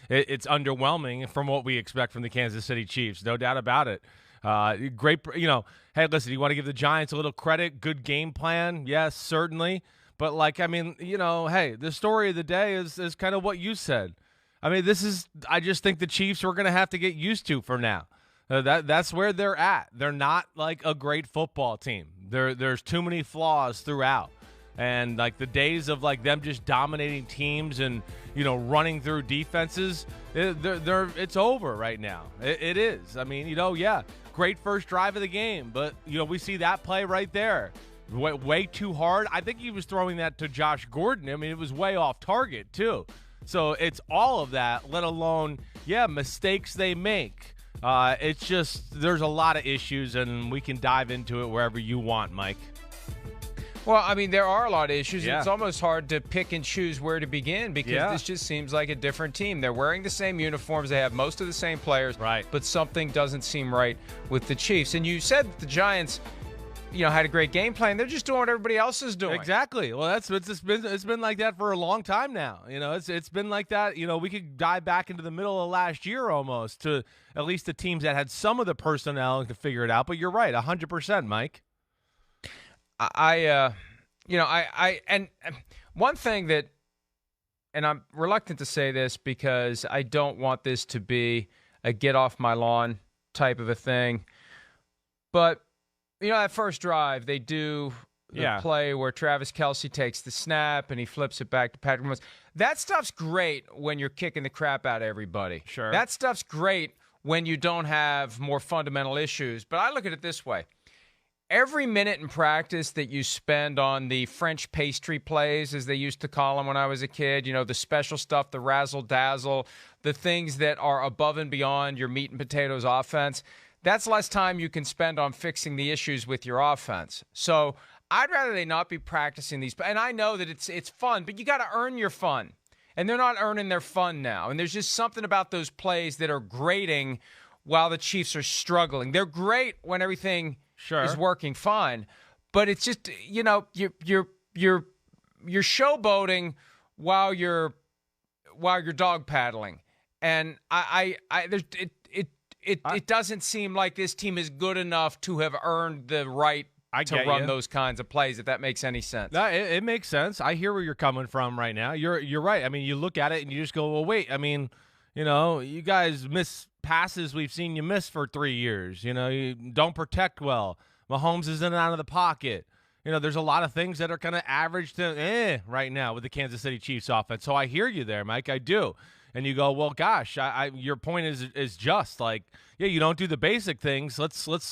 it's underwhelming from what we expect from the Kansas City Chiefs. No doubt about it. Great, hey, listen, you want to give the Giants a little credit? Good game plan. Yes, certainly. But, hey, the story of the day is kind of what you said. I mean, I just think the Chiefs are going to have to get used to for now. That's where they're at. They're not like a great football team. There's too many flaws throughout. And like the days of like them just dominating teams and, running through defenses, it's over right now. It is. I mean, great first drive of the game. But, we see that play right there. Way too hard. I think he was throwing that to Josh Gordon. I mean, it was way off target, too. So it's all of that, let alone, mistakes they make. It's just there's a lot of issues, and we can dive into it wherever you want, Mike. Well, I mean, there are a lot of issues. Yeah. It's almost hard to pick and choose where to begin because this just seems like a different team. They're wearing the same uniforms. They have most of the same players. Right. But something doesn't seem right with the Chiefs. And you said that the Giants, had a great game plan. They're just doing what everybody else is doing. Exactly. Well, it's been like that for a long time now. It's been like that. We could dive back into the middle of last year almost to at least the teams that had some of the personnel to figure it out. But you're right, 100%, Mike. And one thing that, and I'm reluctant to say this because I don't want this to be a get off my lawn type of a thing, but that first drive, they do the play where Travis Kelce takes the snap and he flips it back to Patrick Mahomes. That stuff's great when you're kicking the crap out of everybody. Sure. That stuff's great when you don't have more fundamental issues. But I look at it this way. Every minute in practice that you spend on the French pastry plays, as they used to call them when I was a kid, the special stuff, the razzle-dazzle, the things that are above and beyond your meat and potatoes offense, that's less time you can spend on fixing the issues with your offense. So I'd rather they not be practicing these. And I know that it's fun, but you got to earn your fun. And they're not earning their fun now. And there's just something about those plays that are grating while the Chiefs are struggling. They're great when everything is working fine, but it's just you're showboating while you're dog paddling, and it doesn't seem like this team is good enough to have earned the right to run those kinds of plays, if that makes any sense. No, it makes sense. I hear where you're coming from right now. You're right. I mean, you look at it and you just go, well, wait. I mean, you guys miss passes we've seen you miss for 3 years. You don't protect well. Mahomes is in and out of the pocket. There's a lot of things that are kind of average to right now with the Kansas City Chiefs offense. So I hear you there, Mike. I do. And you go, well, gosh, your point is just like, you don't do the basic things. Let's slow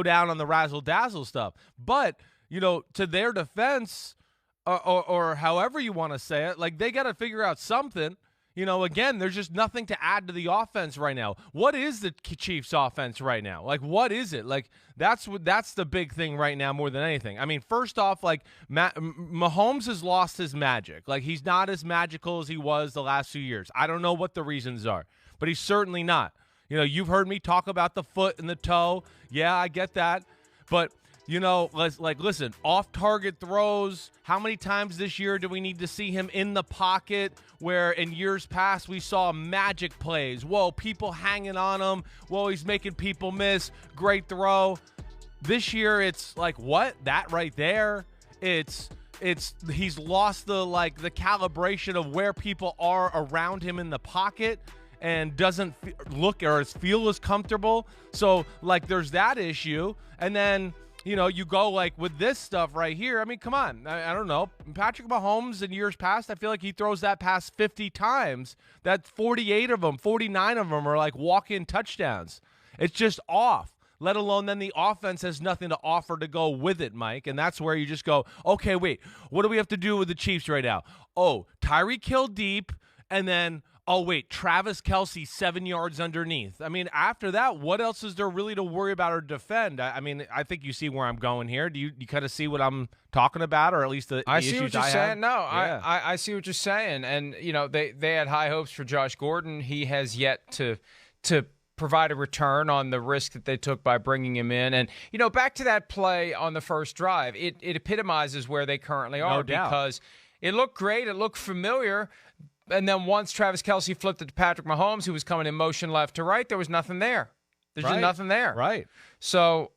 down on the razzle-dazzle stuff. But, to their defense, or however you want to say it, like they got to figure out something. Again, there's just nothing to add to the offense right now. What is the Chiefs' offense right now? Like, what is it? Like, that's the big thing right now more than anything. I mean, first off, like, Mahomes has lost his magic. Like, he's not as magical as he was the last few years. I don't know what the reasons are, but he's certainly not. You've heard me talk about the foot and the toe. Yeah, I get that. But listen, off-target throws. How many times this year do we need to see him in the pocket where in years past we saw magic plays? Whoa, people hanging on him. Whoa, he's making people miss. Great throw. This year it's like, what? That right there? He's lost the calibration of where people are around him in the pocket and doesn't look or feel as comfortable. So, there's that issue. And then you go with this stuff right here. I mean, come on. I don't know. Patrick Mahomes in years past, I feel like he throws that pass 50 times. That's 48 of them, 49 of them are walk-in touchdowns. It's just off, let alone then the offense has nothing to offer to go with it, Mike. And that's where you just go, okay, wait, what do we have to do with the Chiefs right now? Oh, Tyreek Hill deep, and then oh, wait, Travis Kelce 7 yards underneath. I mean, after that, what else is there really to worry about or defend? I mean, I think you see where I'm going here. Do you kind of see what I'm talking about, or at least the I issues see what you're I saying. have? No, Yeah. I see what you're saying. And, they had high hopes for Josh Gordon. He has yet to provide a return on the risk that they took by bringing him in. And, back to that play on the first drive, it epitomizes where they currently are No doubt. because it looked great. It looked familiar. And then once Travis Kelce flipped it to Patrick Mahomes, who was coming in motion left to right, there was nothing there. There's just nothing there. Right. So,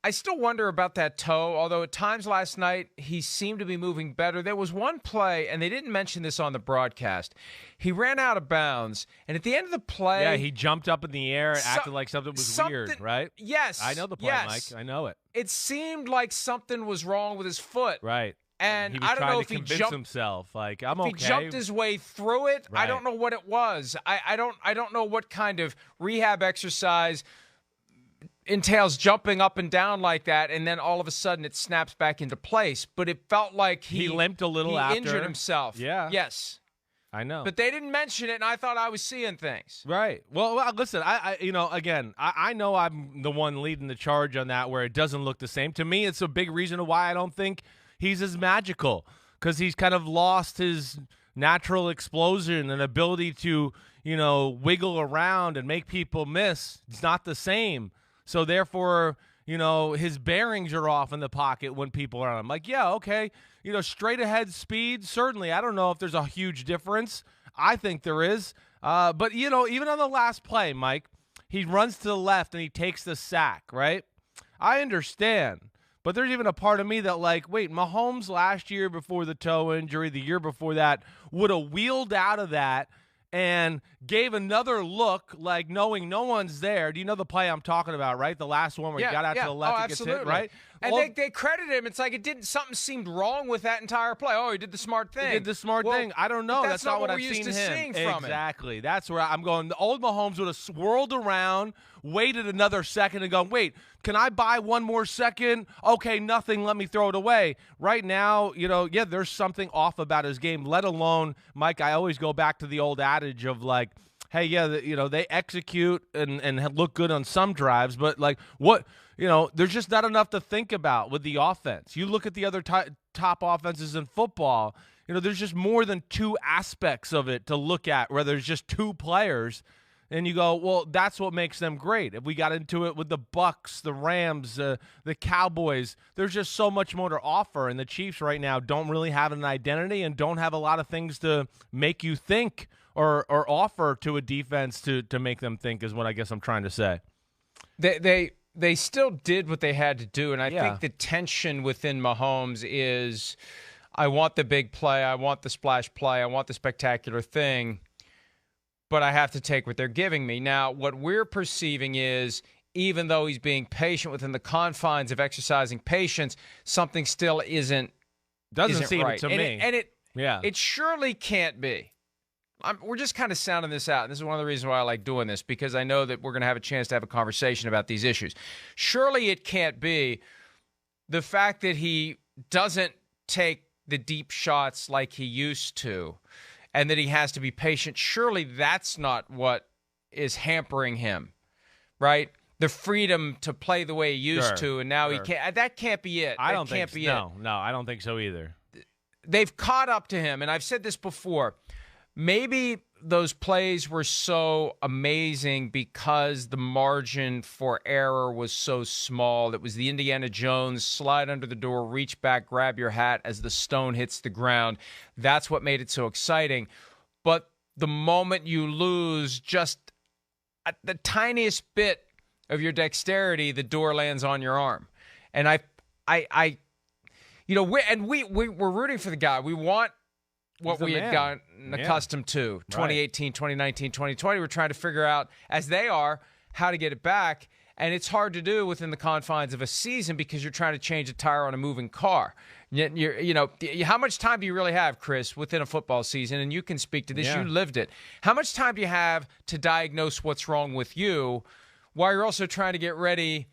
I still wonder about that toe, although at times last night he seemed to be moving better. There was one play, and they didn't mention this on the broadcast. He ran out of bounds, and at the end of the play... Yeah, he jumped up in the air and acted like something was weird, right? Yes. I know the play, Mike. I know it. It seemed like something was wrong with his foot. Right. And he was I don't know if to he convince jumped himself, like, I'm okay. He jumped his way through it. Right. I don't know what it was. I don't know what kind of rehab exercise entails jumping up and down like that, and then all of a sudden it snaps back into place. But it felt like he limped a little he after. injured himself. Yeah. Yes. I know. But they didn't mention it, and I thought I was seeing things. Right. Well, listen, I know I'm the one leading the charge on that where it doesn't look the same. To me, it's a big reason why I don't think he's as magical, because he's kind of lost his natural explosion and ability to, wiggle around and make people miss. It's not the same. So therefore, his bearings are off in the pocket when people are on him. Like, yeah, okay, straight ahead speed, certainly. I don't know if there's a huge difference. I think there is. But, even on the last play, Mike, he runs to the left and he takes the sack, right? I understand. But there's even a part of me that, like, wait, Mahomes last year before the toe injury, the year before that, would have wheeled out of that and gave another look, like knowing no one's there. Do you know the play I'm talking about, right? The last one where he got out to the left and gets hit, right? And they credit him. It's like something seemed wrong with that entire play. Oh, he did the smart thing. He did the smart thing. I don't know. That's not what I've seen him. Exactly. That's where I'm going. The old Mahomes would have swirled around, waited another second and gone, wait, can I buy one more second? Okay, nothing. Let me throw it away. Right now, there's something off about his game, let alone, Mike, I always go back to the old adage of like, hey, yeah, they execute and look good on some drives, but like what, there's just not enough to think about with the offense. You look at the other top offenses in football, there's just more than two aspects of it to look at where there's just two players. And you go, well, that's what makes them great. If we got into it with the Bucks, the Rams, the Cowboys, there's just so much more to offer. And the Chiefs right now don't really have an identity and don't have a lot of things to make you think or offer to a defense to make them think is what I guess I'm trying to say. They still did what they had to do, and I think the tension within Mahomes is, I want the big play, I want the splash play, I want the spectacular thing, but I have to take what they're giving me. Now, what we're perceiving is, even though he's being patient within the confines of exercising patience, something still isn't seem right to me. It surely can't be. We're just kind of sounding this out. And this is one of the reasons why I like doing this, because I know that we're going to have a chance to have a conversation about these issues. Surely it can't be the fact that he doesn't take the deep shots like he used to and that he has to be patient. Surely that's not what is hampering him, right? The freedom to play the way he used to, and now he can't. That can't be it. I don't think so. No, I don't think so either. They've caught up to him, and I've said this before. Maybe those plays were so amazing because the margin for error was so small. It was the Indiana Jones slide under the door, reach back, grab your hat as the stone hits the ground. That's what made it so exciting. But the moment you lose just the tiniest bit of your dexterity, the door lands on your arm. And we're rooting for the guy. We want what we had gotten accustomed to 2018, 2019, 2020. We're trying to figure out, as they are, how to get it back. And it's hard to do within the confines of a season because you're trying to change a tire on a moving car. How much time do you really have, Chris, within a football season? And you can speak to this. Yeah. You lived it. How much time do you have to diagnose what's wrong with you while you're also trying to get ready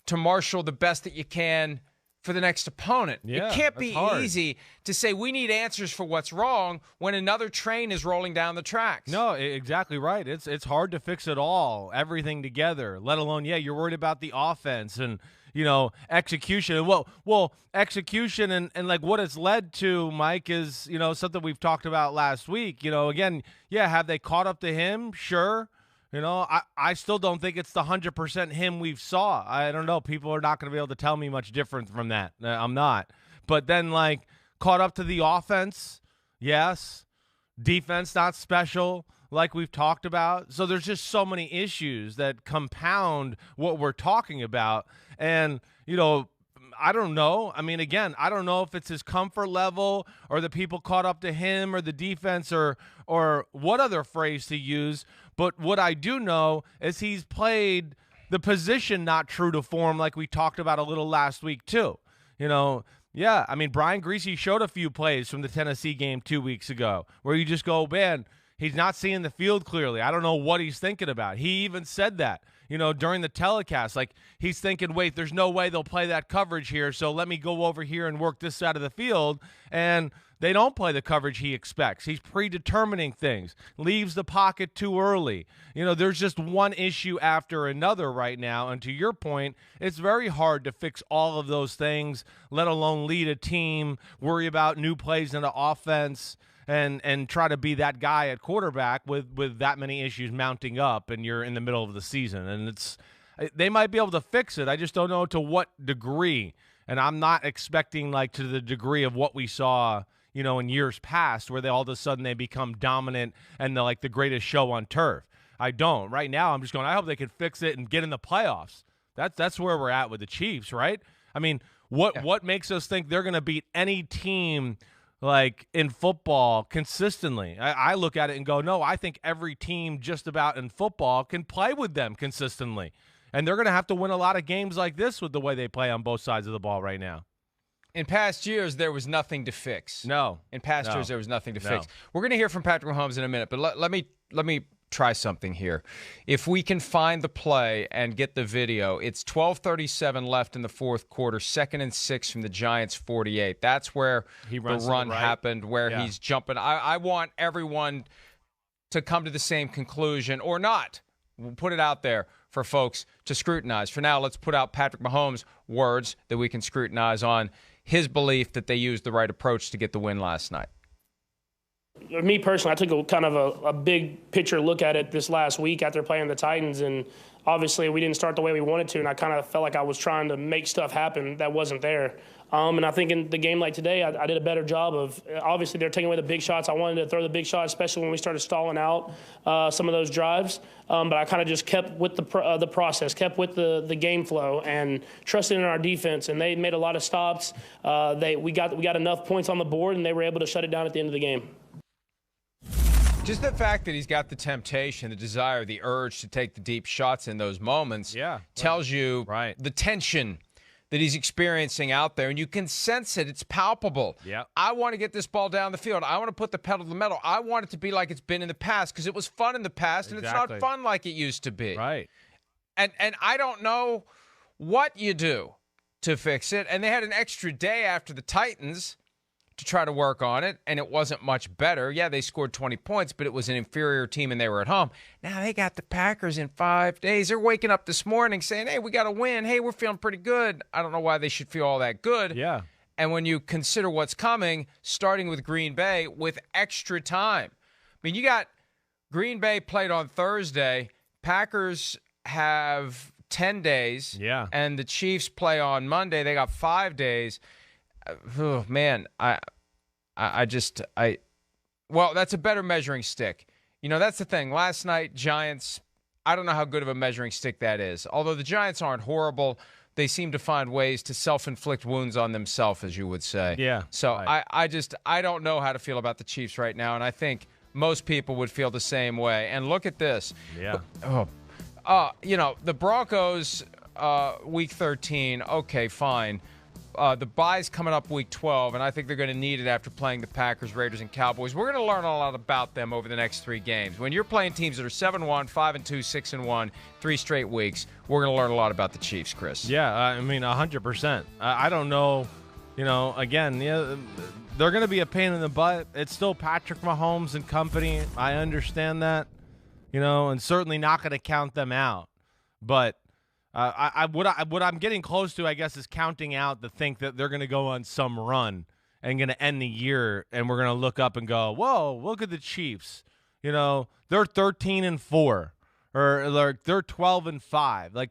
to marshal the best that you can for the next opponent? Yeah, it can't be easy to say we need answers for what's wrong when another train is rolling down the tracks. No, exactly right. It's hard to fix it all, everything together, let alone, you're worried about the offense and, execution. Well, execution and like what it's led to, Mike, is, something we've talked about last week. Again, have they caught up to him? Sure. I still don't think it's the 100% him we've saw. I don't know. People are not going to be able to tell me much different from that. I'm not. But then, like, caught up to the offense. Yes. Defense not special, like we've talked about. So there's just so many issues that compound what we're talking about. And, I don't know. I mean, again, I don't know if it's his comfort level or the people caught up to him or the defense or what other phrase to use. But what I do know is he's played the position not true to form, like we talked about a little last week too. Yeah, I mean, Brian Griese showed a few plays from the Tennessee game 2 weeks ago where you just go, man, he's not seeing the field clearly. I don't know what he's thinking about. He even said that, during the telecast. Like, he's thinking, wait, there's no way they'll play that coverage here, so let me go over here and work this side of the field. And they don't play the coverage he expects. He's predetermining things, leaves the pocket too early. There's just one issue after another right now. And to your point, it's very hard to fix all of those things, let alone lead a team, worry about new plays in the offense, and try to be that guy at quarterback with that many issues mounting up, and you're in the middle of the season. And they might be able to fix it. I just don't know to what degree. And I'm not expecting to the degree of what we saw in years past, where all of a sudden they become dominant and they're like the greatest show on turf. I don't. Right now, I'm just going, I hope they can fix it and get in the playoffs. That's where we're at with the Chiefs, right? I mean, what makes us think they're going to beat any team in football consistently? I look at it and go, no, I think every team just about in football can play with them consistently. And they're going to have to win a lot of games like this with the way they play on both sides of the ball right now. In past years, there was nothing to fix. No. In past years, there was nothing to fix. We're going to hear from Patrick Mahomes in a minute, but let me try something here. If we can find the play and get the video, it's 12:37 left in the fourth quarter, 2nd and 6 from the Giants' 48. That's where the run happened, where he's jumping. I want everyone to come to the same conclusion or not. We'll put it out there for folks to scrutinize. For now, let's put out Patrick Mahomes' words that we can scrutinize on his belief that they used the right approach to get the win last night. Me personally, I took a big picture look at it this last week after playing the Titans, and obviously we didn't start the way we wanted to, and I kind of felt like I was trying to make stuff happen that wasn't there. And I think in the game like today, I did a better job of, obviously they're taking away the big shots. I wanted to throw the big shot, especially when we started stalling out some of those drives. But I kind of just kept with the process, kept with the game flow, and trusted in our defense. And they made a lot of stops. We got enough points on the board, and they were able to shut it down at the end of the game. Just the fact that he's got the temptation, the desire, the urge to take the deep shots in those moments tells you the tension that he's experiencing out there, and you can sense it. It's palpable. I want to get this ball down the field. I want to put the pedal to the metal. I want it to be like it's been in the past, because it was fun in the past, and it's not fun like it used to be. Right. And I don't know what you do to fix it. And they had an extra day after the Titans to try to work on it, and it wasn't much better. Yeah, they scored 20 points, but it was an inferior team, and they were at home. Now they got the Packers in 5 days. They're waking up this morning saying, hey, we got to win. Hey, we're feeling pretty good. I don't know why they should feel all that good. Yeah. And when you consider what's coming, starting with Green Bay with extra time. I mean, you got Green Bay played on Thursday. Packers have 10 days. Yeah. And the Chiefs play on Monday. They got 5 days. Oh, man, well, that's a better measuring stick. That's the thing. Last night, Giants, I don't know how good of a measuring stick that is. Although the Giants aren't horrible, they seem to find ways to self-inflict wounds on themselves, as you would say. Yeah. So I don't know how to feel about the Chiefs right now, and I think most people would feel the same way. And look at this. Yeah. The Broncos, week 13, okay, fine. The bye's coming up week 12, and I think they're going to need it after playing the Packers, Raiders, and Cowboys. We're going to learn a lot about them over the next 3 games. When you're playing teams that are 7-1, 5-2, 6-1, 3 straight weeks, we're going to learn a lot about the Chiefs, Chris. Yeah, 100%. I don't know. Again, they're going to be a pain in the butt. It's still Patrick Mahomes and company. I understand that, and certainly not going to count them out. But what I'm getting close to, I guess, is counting out the think that they're going to go on some run and going to end the year, and we're going to look up and go, whoa, look at the Chiefs. They're 13-4, or they're 12-5.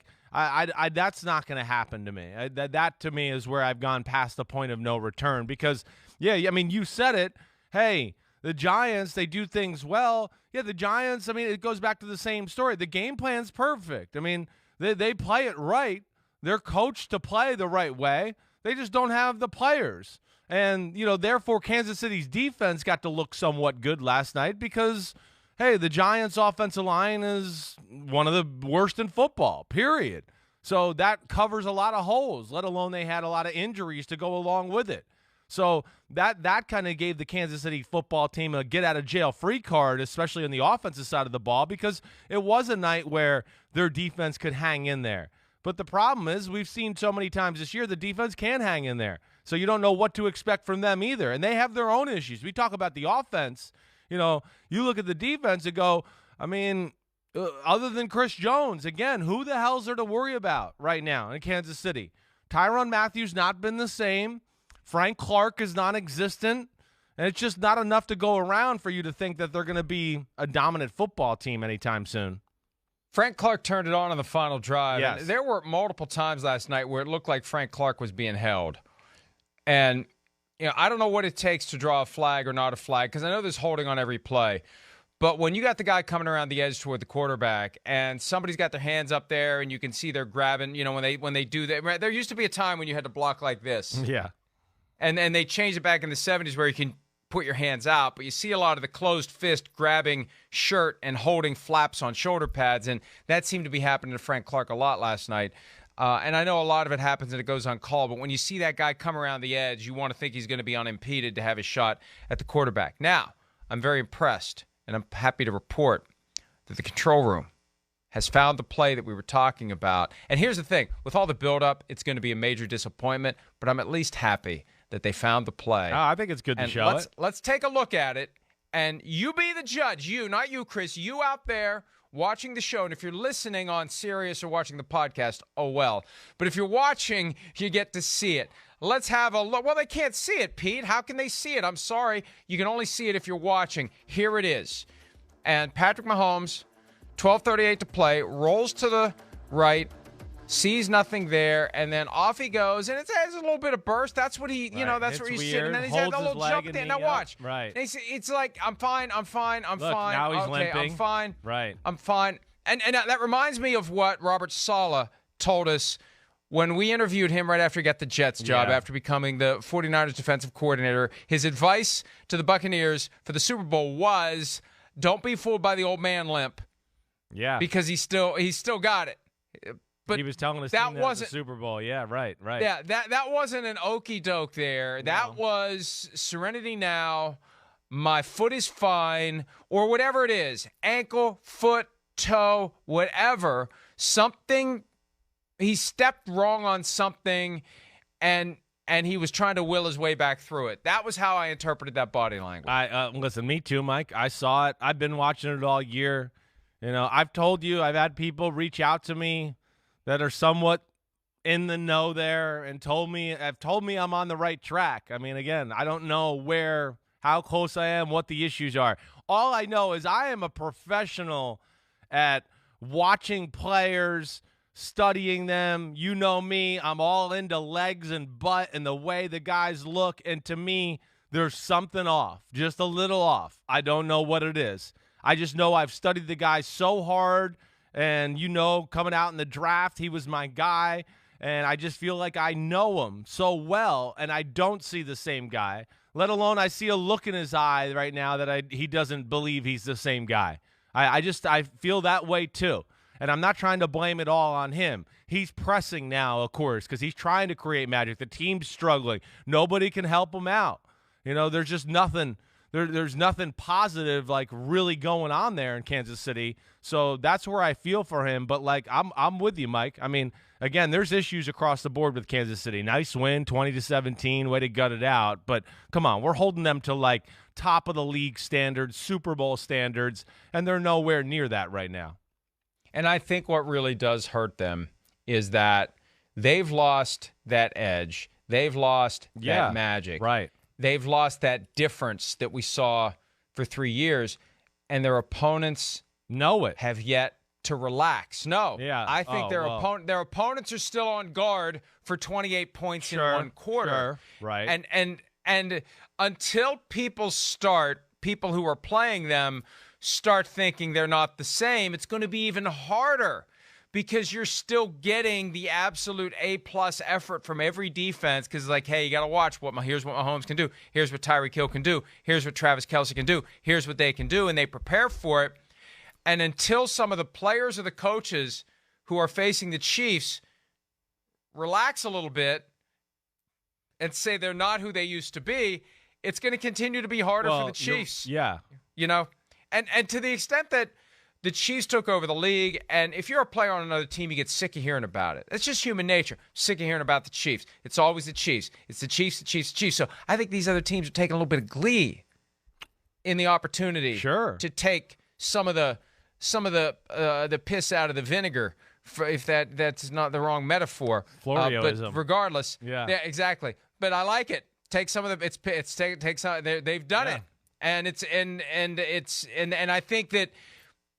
That's not going to happen to me. That to me is where I've gone past the point of no return, because Yeah, I mean, you said it. Hey, the Giants, they do things well. Yeah, the Giants, I mean, it goes back to the same story. The game plan's perfect. I mean, they play it right. They're coached to play the right way. They just don't have the players. And, therefore, Kansas City's defense got to look somewhat good last night because, hey, the Giants' offensive line is one of the worst in football, period. So that covers a lot of holes, let alone they had a lot of injuries to go along with it. So that kind of gave the Kansas City football team a get-out-of-jail-free card, especially on the offensive side of the ball, because it was a night where their defense could hang in there. But the problem is we've seen so many times this year the defense can hang in there. So you don't know what to expect from them either. And they have their own issues. We talk about the offense. You look at the defense and go, I mean, other than Chris Jones, again, who the hell's there to worry about right now in Kansas City? Tyrann Mathieu's not been the same. Frank Clark is non-existent. And it's just not enough to go around for you to think that they're going to be a dominant football team anytime soon. Frank Clark turned it on the final drive. Yes. And there were multiple times last night where it looked like Frank Clark was being held. And, I don't know what it takes to draw a flag or not a flag, because I know there's holding on every play. But when you got the guy coming around the edge toward the quarterback and somebody's got their hands up there and you can see they're grabbing, when they do that. There used to be a time when you had to block like this. Yeah. And they changed it back in the 70s where you can put your hands out, but you see a lot of the closed fist grabbing shirt and holding flaps on shoulder pads, and that seemed to be happening to Frank Clark a lot last night. And I know a lot of it happens and it goes on call, but when you see that guy come around the edge, you want to think he's going to be unimpeded to have his shot at the quarterback. Now, I'm very impressed, and I'm happy to report that the control room has found the play that we were talking about. And here's the thing. With all the buildup, it's going to be a major disappointment, but I'm at least happy that they found the play. I think it's good to show it. Let's take a look at it, and you be the judge. You, not you, Chris. You out there watching the show, and if you're listening on Sirius or watching the podcast, oh well. But if you're watching, you get to see it. Let's have a look. Well, they can't see it, Pete. How can they see it? I'm sorry. You can only see it if you're watching. Here it is. And Patrick Mahomes, 12:38 to play, rolls to the right, sees nothing there, and then off he goes. And it has a little bit of burst. That's what he, that's where he's sitting. And then he's had a little jump there. Now watch. Right. And it's like, I'm fine. Look, fine. Now he's limping. I'm fine. Right. I'm fine. And that reminds me of what Robert Saleh told us when we interviewed him right after he got the Jets job, after becoming the 49ers defensive coordinator. His advice to the Buccaneers for the Super Bowl was, don't be fooled by the old man limp. Yeah. Because he's still got it. But he was telling us that wasn't the Super Bowl. Yeah, right. Yeah, that wasn't an okey doke there. That was serenity now. My foot is fine, or whatever it is, ankle, foot, toe, whatever. Something, he stepped wrong on something, and he was trying to will his way back through it. That was how I interpreted that body language. Listen, me too, Mike. I saw it. I've been watching it all year. I've told you, I've had people reach out to me that are somewhat in the know there and have told me I'm on the right track. I mean, again, I don't know how close I am, what the issues are. All I know is I am a professional at watching players, studying them. You know me, I'm all into legs and butt and the way the guys look. And to me, there's something off, just a little off. I don't know what it is. I just know I've studied the guy so hard. And, coming out in the draft, he was my guy. And I just feel like I know him so well, and I don't see the same guy, let alone I see a look in his eye right now that he doesn't believe he's the same guy. I feel that way too. And I'm not trying to blame it all on him. He's pressing now, of course, because he's trying to create magic. The team's struggling. Nobody can help him out. There's just nothing. There's nothing positive like really going on there in Kansas City. So that's where I feel for him. But I'm with you, Mike. I mean, again, there's issues across the board with Kansas City. Nice win, 20-17, way to gut it out. But come on, we're holding them to top of the league standards, Super Bowl standards, and they're nowhere near that right now. And I think what really does hurt them is that they've lost that edge. They've lost that magic. Right. They've lost that difference that we saw for 3 years, and their opponents have yet to relax. I think their opponents are still on guard for 28 points in one quarter. Right. And And until people who are playing them start thinking they're not the same, it's going to be even harder because you're still getting the absolute A-plus effort from every defense because, like, hey, you got to watch here's what Mahomes can do. Here's what Tyreek Hill can do. Here's what Travis Kelce can do. Here's what they can do, and they prepare for it. And until some of the players or the coaches who are facing the Chiefs relax a little bit and say they're not who they used to be, it's going to continue to be harder for the Chiefs. Yeah. You know? And to the extent that the Chiefs took over the league, and if you're a player on another team, you get sick of hearing about it. It's just human nature. Sick of hearing about the Chiefs. It's always the Chiefs. It's the Chiefs, the Chiefs, the Chiefs. So I think these other teams are taking a little bit of glee in the opportunity to take some of the piss out of the vinegar, if that's not the wrong metaphor. Florioism. But regardless, yeah, exactly. But I like it. Take some of the take some. They've done it, and I think that,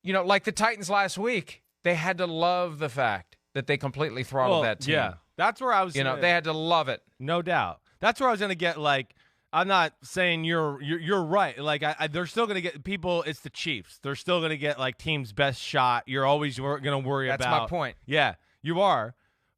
you know, like the Titans last week, they had to love the fact that they completely throttled that team. Yeah, that's where I was. They had to love it. No doubt. That's where I was going to get. Like, I'm not saying you're right. Like, they're still going to get people. It's the Chiefs. They're still going to get like team's best shot. You're always going to worry about. That's my point. Yeah, you are.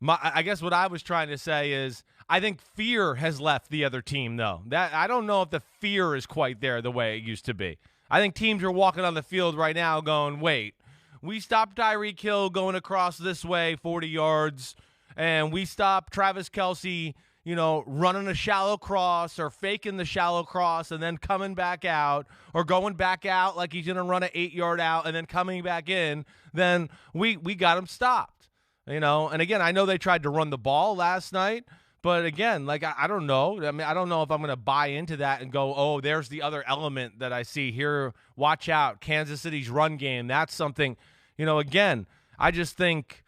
I guess what I was trying to say is I think fear has left the other team, though. That I don't know if the fear is quite there the way it used to be. I think teams are walking on the field right now going, wait, we stopped Tyreek Hill going across this way 40 yards, and we stopped Travis Kelce, you know, running a shallow cross or faking the shallow cross and then coming back out, or going back out like he's going to run an 8-yard out and then coming back in. Then we got him stopped, you know. And, again, I know they tried to run the ball last night. But, again, like, I don't know. I mean, I don't know if I'm going to buy into that and go, oh, there's the other element that I see here. Watch out. Kansas City's run game. That's something, you know, again, I just think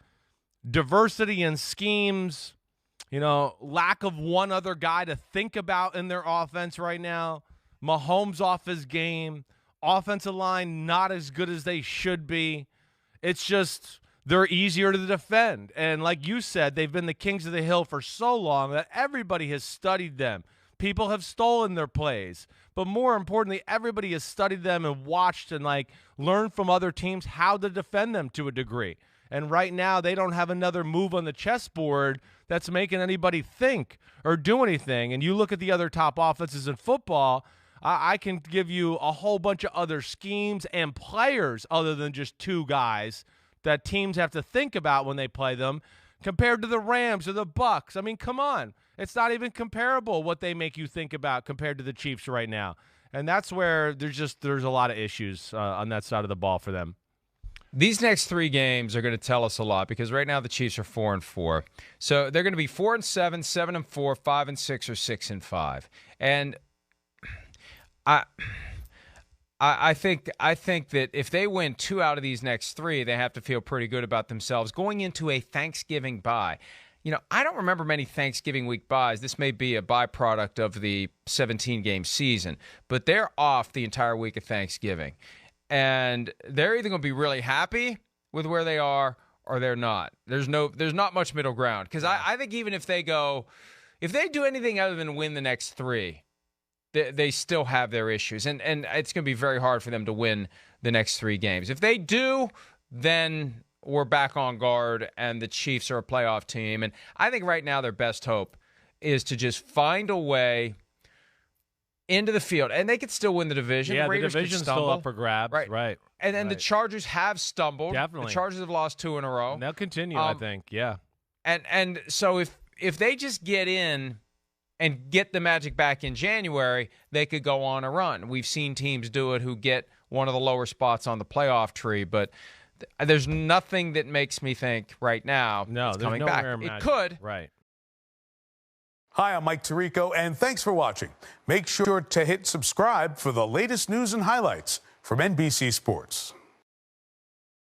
diversity in schemes, you know, lack of one other guy to think about in their offense right now. Mahomes off his game. Offensive line not as good as they should be. It's just they're easier to defend. And like you said, they've been the kings of the hill for so long that everybody has studied them. People have stolen their plays. But more importantly, everybody has studied them and watched and, like, learned from other teams how to defend them to a degree. And right now, they don't have another move on the chessboard that's making anybody think or do anything. And you look at the other top offenses in football, I can give you a whole bunch of other schemes and players other than just two guys that teams have to think about when they play them compared to the Rams or the Bucks. I mean, come on. It's not even comparable what they make you think about compared to the Chiefs right now. And that's where there's a lot of issues on that side of the ball for them. These next 3 games are going to tell us a lot because right now the Chiefs are 4-4. So they're going to be 4-7, 7-4, 5-6, or 6-5. And I think that if they win 2 out of these next 3, they have to feel pretty good about themselves going into a Thanksgiving bye. You know, I don't remember many Thanksgiving week byes. This may be a byproduct of the 17-game season, but they're off the entire week of Thanksgiving. And they're either going to be really happy with where they are or they're not. There's not much middle ground because I think even if they do anything other than win the next 3, they still have their issues, and it's going to be very hard for them to win the next 3 games. If they do, then we're back on guard, and the Chiefs are a playoff team. And I think right now their best hope is to just find a way into the field, and they could still win the division. Yeah, Raiders the division's still up for grabs, right? And then the Chargers have stumbled. Definitely, the Chargers have lost 2 in a row. And they'll continue, I think. Yeah, and so if they just get in and get the magic back in January, they could go on a run. We've seen teams do it who get one of the lower spots on the playoff tree, but there's nothing that makes me think right now it's coming back. It could. Right. Hi, I'm Mike Tirico, and thanks for watching. Make sure to hit subscribe for the latest news and highlights from NBC Sports.